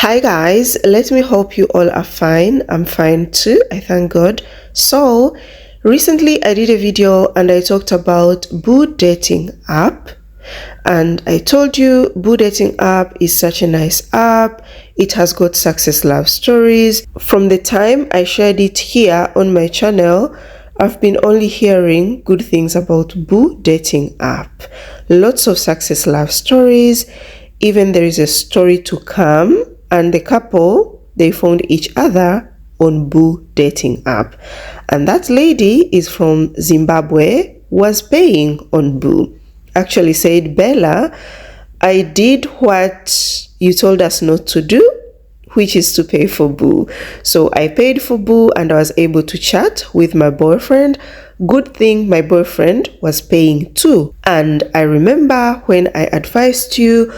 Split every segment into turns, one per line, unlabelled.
Hi guys, let me hope you all are fine. I'm fine too, I thank God. So recently I did a video and I talked about Boo dating app, and I told you Boo dating app is such a nice app. It has got success love stories. From the time I shared it here on my channel, I've been only hearing good things about Boo dating app. Lots of success love stories. Even there is a story to come, and the couple, they found each other on Boo dating app. And that lady is from Zimbabwe, was paying on Boo. Actually said, Bella, I did what you told us not to do, which is to pay for Boo. So I paid for Boo and I was able to chat with my boyfriend. Good thing my boyfriend was paying too. And I remember when I advised you,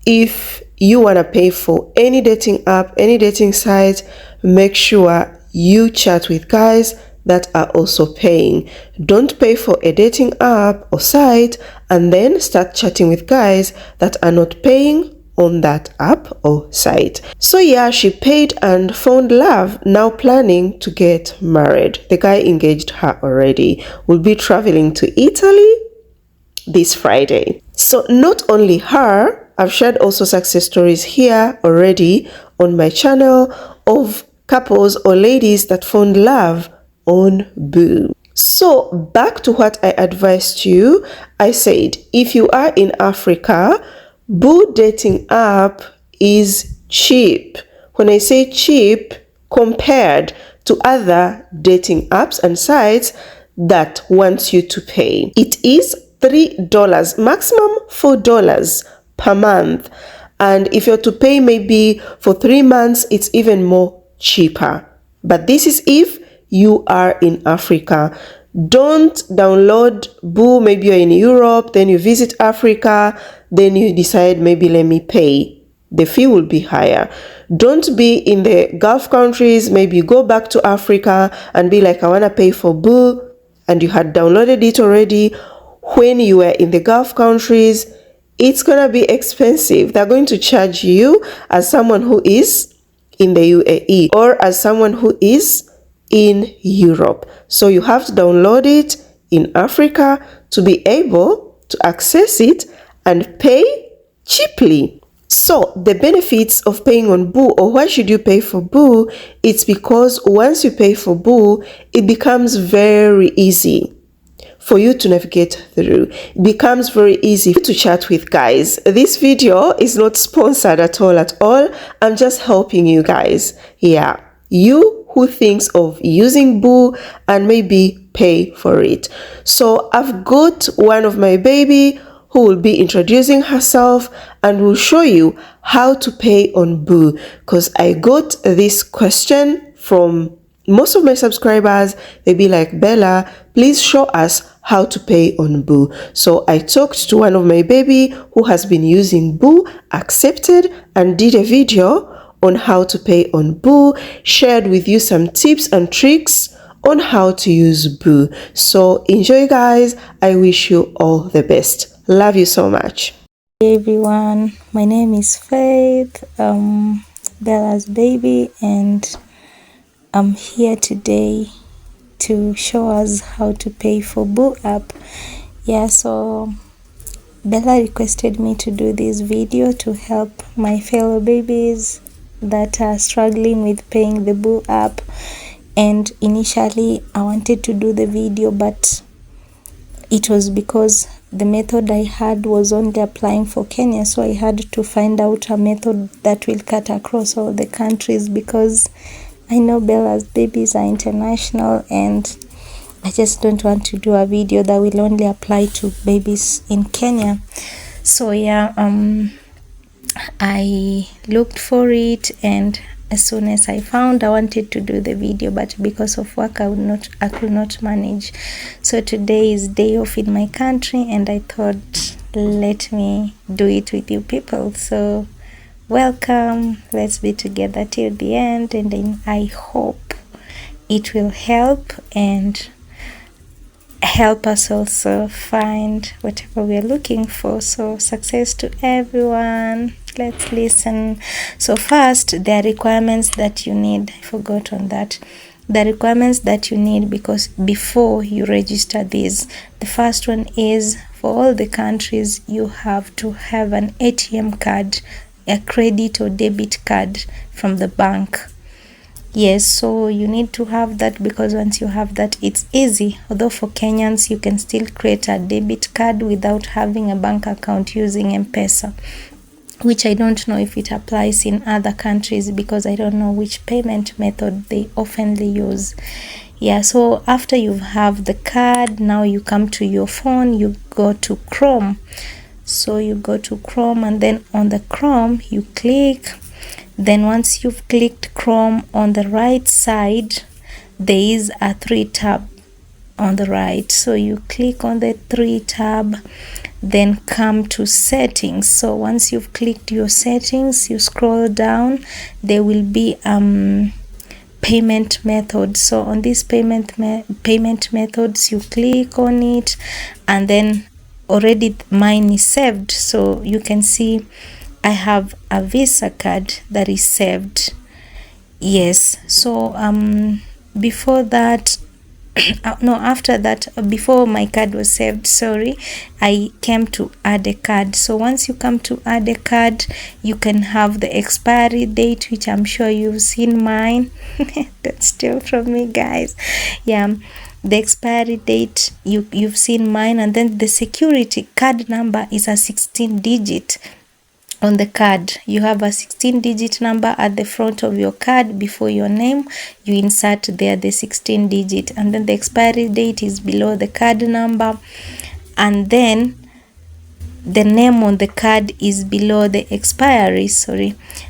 if you want to pay for any dating app, any dating site, make sure you chat with guys that are also paying. Don't pay for a dating app or site and then start chatting with guys that are not paying on that app or site. So yeah, she paid and found love, now planning to get married. The guy engaged her already. Will be traveling to Italy this Friday. So not only her, I've shared also success stories here already on my channel of couples or ladies that found love on Boo. So back to what I advised you. I said, if you are in Africa, Boo dating app is cheap. When I say cheap, compared to other dating apps and sites that wants you to pay, it is $3, maximum $4 per month. And if you're to pay maybe for 3 months, it's even more cheaper. But this is if you are in Africa. Don't download Boo. Maybe you're in Europe, then you visit Africa, then you decide maybe let me pay. The fee will be higher. Don't be in the Gulf countries. Maybe you go back to Africa and be like, I want to pay for Boo, and you had downloaded it already. When you were in the Gulf countries, it's gonna be expensive. They're going to charge you as someone who is in the UAE or as someone who is in Europe. So you have to download it in Africa to be able to access it and pay cheaply. So the benefits of paying on Boo, or why should you pay for Boo? It's because once you pay for Boo, it becomes very easy for you to navigate through. It becomes very easy to chat with guys. This video is not sponsored at all. I'm just helping you guys. Yeah, you who thinks of using Boo and maybe pay for it. So I've got one of my baby who will be introducing herself and will show you how to pay on Boo, because I got this question from most of my subscribers. They be like, Bella, please show us how to pay on Boo. So I talked to one of my baby who has been using Boo, accepted, and did a video on how to pay on Boo, shared with you some tips and tricks on how to use Boo. So enjoy guys. I wish you all the best. Love you so much.
Hey everyone, my name is Faith, Bella's baby, and I'm here today to show us how to pay for Boo app. Yeah, so Bella requested me to do this video to help my fellow babies that are struggling with paying the Boo app. And initially I wanted to do the video, but it was because the method I had was only applying for Kenya, so I had to find out a method that will cut across all the countries, because I know Bella's babies are international and I just don't want to do a video that will only apply to babies in Kenya. So yeah, I looked for it, and as soon as I found, I wanted to do the video, but because of work I could not manage. So today is day off in my country and I thought, let me do it with you people. So welcome, let's be together till the end, and then I hope it will help. And help us also find whatever we are looking for. So success to everyone. Let's listen. So first, there are requirements that you need. I forgot on that. The requirements that you need because before you register these, the first one is for all the countries you have to have an ATM card, a credit or debit card from the bank. Yes, so you need to have that because once you have that, it's easy. Although for Kenyans, you can still create a debit card without having a bank account using M-Pesa, which I don't know if it applies in other countries because I don't know which payment method they oftenly use. Yeah, so after you have the card, now you come to your phone, you go to Chrome. So you go to Chrome and then on the Chrome, you click. Then once you've clicked Chrome, on the right side, there is a 3 tab on the right. So you click on the 3 tab, then come to settings. So once you've clicked your settings, you scroll down, there will be payment method. So on this payment methods, you click on it, and then already mine is saved. So you can see I have a Visa card that is saved. Yes, so before that no, after that, before my card was saved, sorry, I came to add a card. So once you come to add a card, you can have the expiry date, which I'm sure you've seen mine. That's still from me, guys. Yeah, the expiry date, you've seen mine, and then the security card number is a 16-digit. On the card, you have a 16-digit number at the front of your card before your name. You insert there the 16-digit, and then the expiry date is below the card number, and then the name on the card is below the expiry.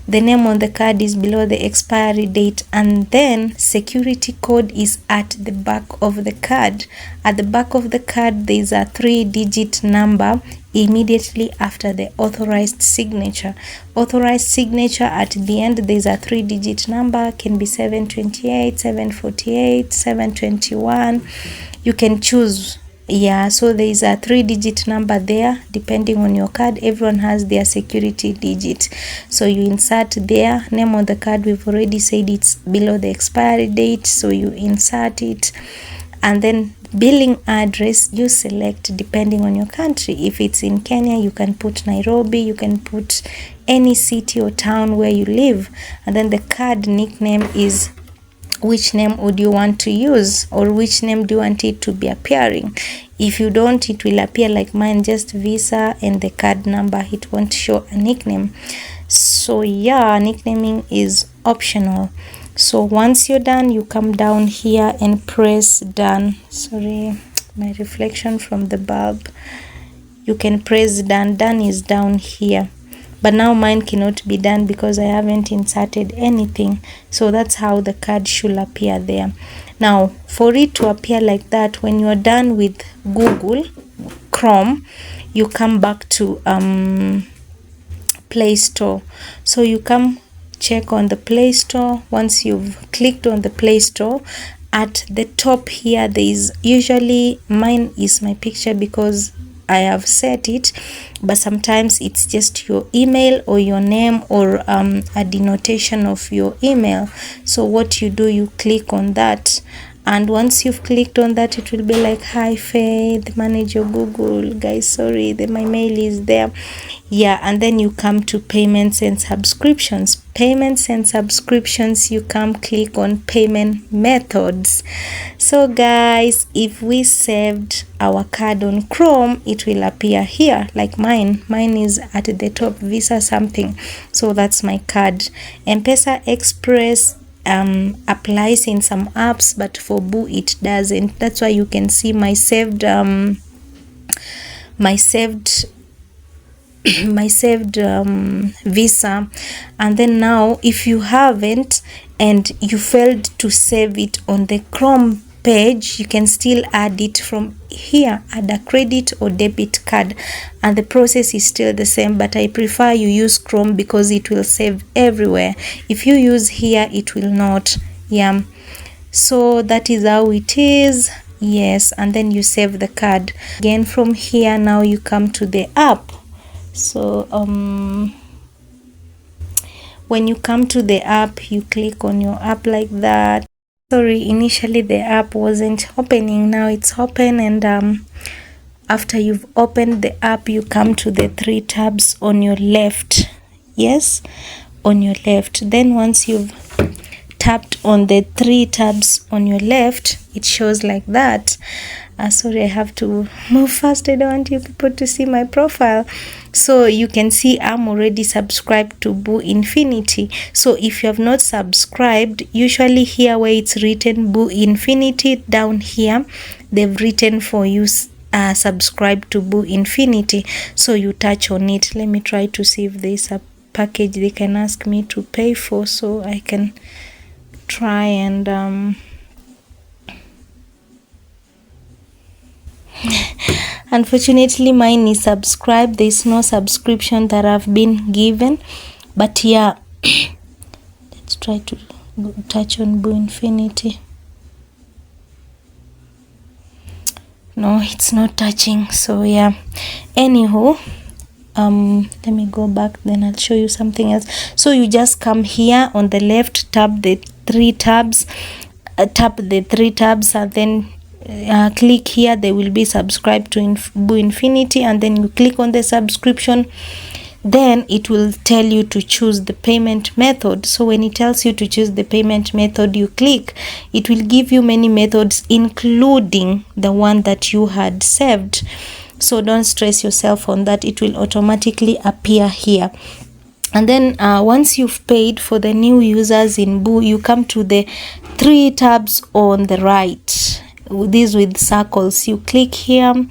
The name on the card is below the expiry date, and then security code is at the back of the card. At the back of the card, there is a 3-digit number immediately after the authorized signature. Authorized signature, at the end there is a 3-digit number, can be 728, 748, 721. You can choose. Yeah, so there is a 3-digit number there depending on your card. Everyone has their security digit, so you insert there. Name on the card, we've already said it's below the expiry date, so you insert it. And then billing address, you select depending on your country. If it's in Kenya, you can put Nairobi, you can put any city or town where you live. And then the card nickname is which name would you want to use, or which name do you want it to be appearing. If you don't, it will appear like mine, just Visa and the card number. It won't show a nickname. So yeah, nicknaming is optional. So once you're done, you come down here and press done. Sorry, my reflection from the bulb. You can press done. Done is down here, but now mine cannot be done because I haven't inserted anything. So that's how the card should appear there. Now for it to appear like that, when you're done with Google Chrome, you come back to Play Store. So you come check on the Play Store. Once you've clicked on the Play Store, at the top here there is, usually mine is my picture because I have set it, but sometimes it's just your email or your name or a denotation of your email. So what you do, you click on that, and once you've clicked on that, it will be like, hi Faith, manage your Google. Guys, sorry, my mail is there. Yeah, and then you come to payments and subscriptions. Payments and subscriptions, you come click on payment methods. So guys, if we saved our card on Chrome, it will appear here like mine. Mine is at the top, Visa something. So that's my card. M-Pesa Express applies in some apps, but for Boo it doesn't. That's why you can see my saved Visa. And then now if you haven't and you failed to save it on the Chrome page, you can still add it from here, add a credit or debit card, and the process is still the same, but I prefer you use Chrome because it will save everywhere. If you use here, it will not. Yeah, so that is how it is. Yes, and then you save the card. Again, from here now you come to the app. So when you come to the app, you click on your app like that. Sorry, initially the app wasn't opening. Now it's open, and after you've opened the app, you come to the 3 tabs on your left. Yes, on your left. Then once you've tapped on the 3 tabs on your left, it shows like that. Sorry, I have to move fast. I don't want you people to see my profile. So you can see I'm already subscribed to Boo Infinity. So if you have not subscribed, usually here where it's written Boo Infinity, down here they've written for you subscribe to Boo Infinity. So you touch on it. Let me try to see if there's a package they can ask me to pay for, so I can try and unfortunately mine is subscribed. There's no subscription that I've been given, but yeah, let's try to touch on Boo Infinity. No, it's not touching. So yeah, anywho, let me go back, then I'll show you something else. So you just come here on the left, tap the 3 tabs, and then click here. They will be subscribed to Boo Infinity, and then you click on the subscription. Then it will tell you to choose the payment method. So when it tells you to choose the payment method, you click. It will give you many methods, including the one that you had saved. So don't stress yourself on that. It will automatically appear here. And then once you've paid, for the new users in Boo, you come to the 3 tabs on the right, these with circles. You click here,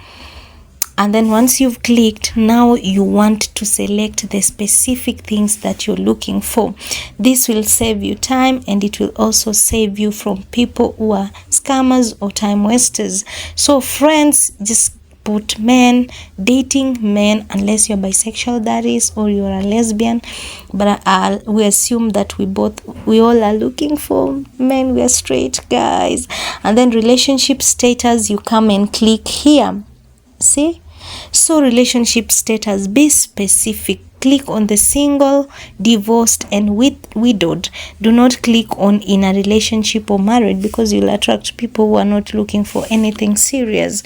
and then once you've clicked, now you want to select the specific things that you're looking for. This will save you time, and it will also save you from people who are scammers or time wasters. So friends, just put men, dating men, unless you're bisexual, that is, or you're a lesbian. But we assume that we all are looking for men. We are straight guys. And then relationship status, you come and click here. See? So relationship status, be specific. Click on the single, divorced, and widowed. Do not click on in a relationship or married, because you'll attract people who are not looking for anything serious.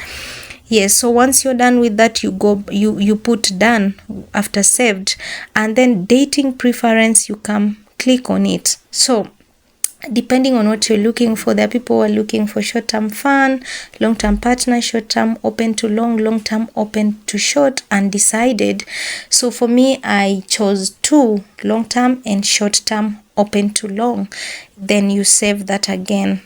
Yes, so once you're done with that, you put done after saved, and then dating preference, you come click on it. So depending on what you're looking for, there are people who are looking for short-term fun, long-term partner, short-term open to long, long-term open to short, undecided. So for me, I chose 2, long-term and short-term open to long. Then you save that again.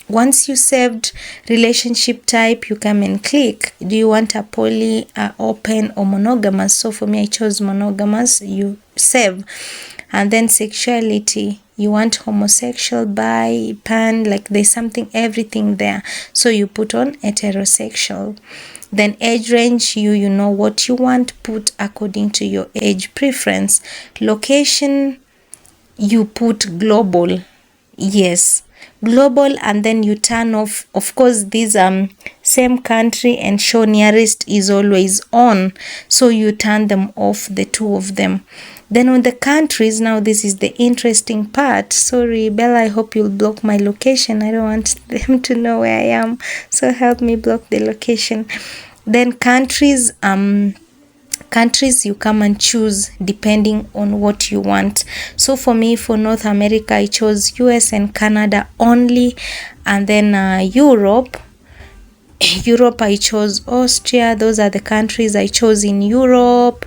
Once you saved relationship type, you come and click. Do you want a poly, open, or monogamous? So for me, I chose monogamous. You save. And then sexuality, you want homosexual, bi, pan, like there's something, everything there. So you put on heterosexual. Then age range, you know what you want, put according to your age preference. Location, you put global. Yes, global, and then you turn off, of course, these same country and show nearest is always on, so you turn them off, the 2 of them. Then on the countries, now this is the interesting part. Sorry Bella, I hope you'll block my location. I don't want them to know where I am, so help me block the location. Then countries, you come and choose depending on what you want. So for me, for North America, I chose US and Canada only. And then Europe, I chose Austria. Those are the countries I chose in Europe.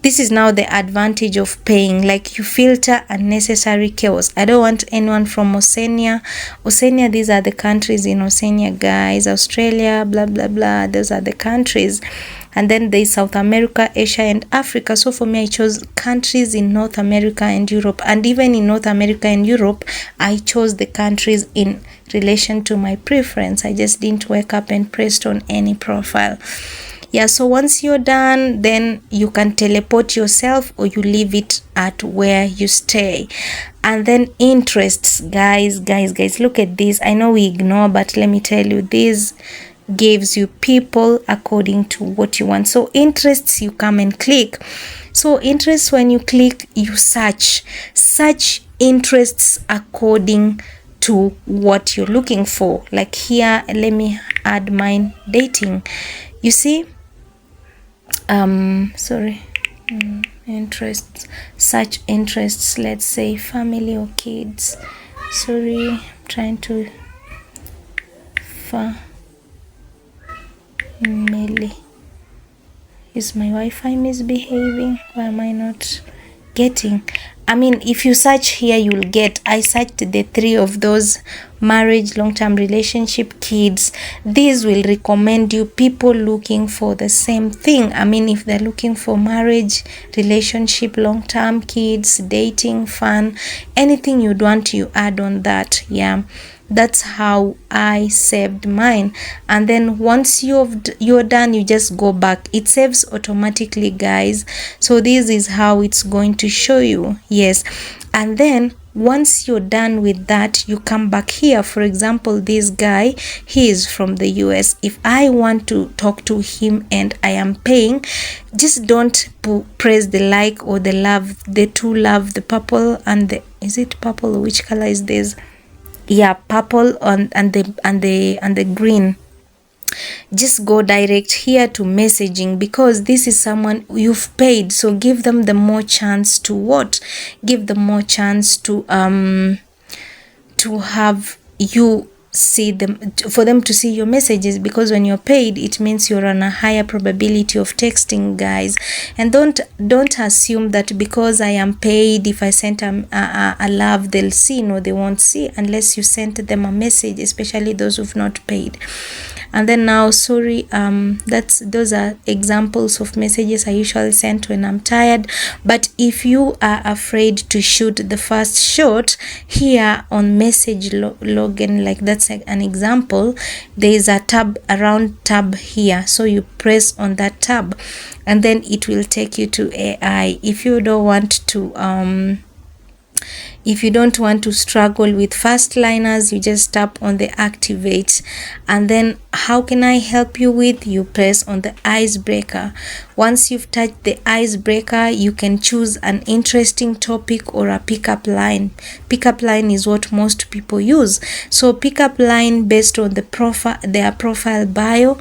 This is now the advantage of paying, like you filter unnecessary chaos. I don't want anyone from Oceania. These are the countries in Oceania, guys. Australia, blah blah blah, those are the countries. And then there's South America, Asia, and Africa. So for me, I chose countries in North America and Europe. And even in North America and Europe, I chose the countries in relation to my preference. I just didn't wake up and pressed on any profile. Yeah, so once you're done, then you can teleport yourself or you leave it at where you stay. And then interests, guys, look at this. I know we ignore, but let me tell you, this gives you people according to what you want. So interests, you come and click. So interests, when you click, you search interests according to what you're looking for. Like here, let me add mine, dating. You see, interests, search interests, let's say family or kids. Sorry, I'm trying to family. Is my Wi-Fi misbehaving? Why am I not getting? I mean, if you search here, you'll get, I searched the 3 of those: marriage, long-term relationship, kids. These will recommend you people looking for the same thing. I mean, if they're looking for marriage, relationship, long-term, kids, dating, fun, anything you'd want, you add on that. Yeah, that's how I saved mine. And then once you're done, you just go back. It saves automatically, guys. So this is how it's going to show you. Yes. And then once you're done with that, you come back here. For example, this guy, he is from the US. If I want to talk to him and I am paying, just don't press the like or the love, the 2 love, the purple and the, is it purple or which color is this? Yeah, purple and the green. Just go direct here to messaging, because this is someone you've paid. So give them the more chance to what? Give them more chance to have you see them, for them to see your messages, because when you're paid, it means you're on a higher probability of texting, guys. And don't assume that because I am paid, if I sent a love, they'll see. No, they won't see unless you sent them a message, especially those who've not paid. And then now, sorry, those are examples of messages I usually send when I'm tired. But if you are afraid to shoot the first shot, here on message login, like that's an example, there is a tab, around tab here. So you press on that tab and then it will take you to AI. If you don't want to struggle with fast liners, you just tap on the activate. And then how can I help you with? You press on the icebreaker. Once you've touched the icebreaker, you can choose an interesting topic or a pickup line. Pickup line is what most people use. So pickup line based on the their profile bio.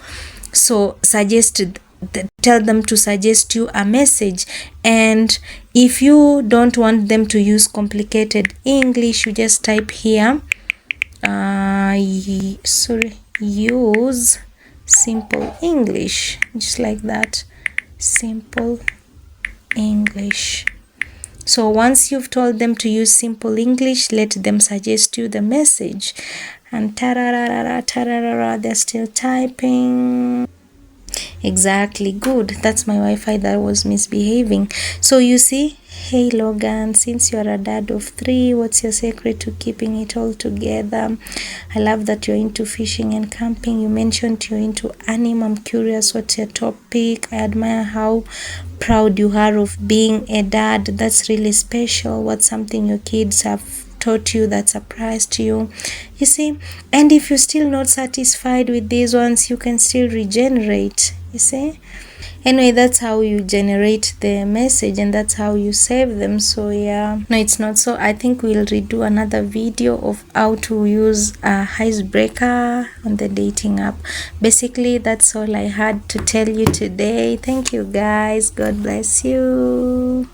So tell them to suggest you a message. And if you don't want them to use complicated English, you just type here use simple English, just like that, simple English. So once you've told them to use simple English, let them suggest you the message. And tararara, they're still typing. Exactly, good. That's my Wi-Fi that was misbehaving. So you see, hey Logan, since you're a dad of 3, what's your secret to keeping it all together? I love that you're into fishing and camping. You mentioned you're into anime. I'm curious, what's your topic? I admire how proud you are of being a dad. That's really special. What's something your kids have taught you that surprised you? You see, and if you're still not satisfied with these ones, you can still regenerate. You see, anyway, that's how you generate the message and that's how you save them. So yeah, no, it's not. So I think we'll redo another video of how to use a icebreaker on the dating app. Basically, that's all I had to tell you today. Thank you, guys. God bless you.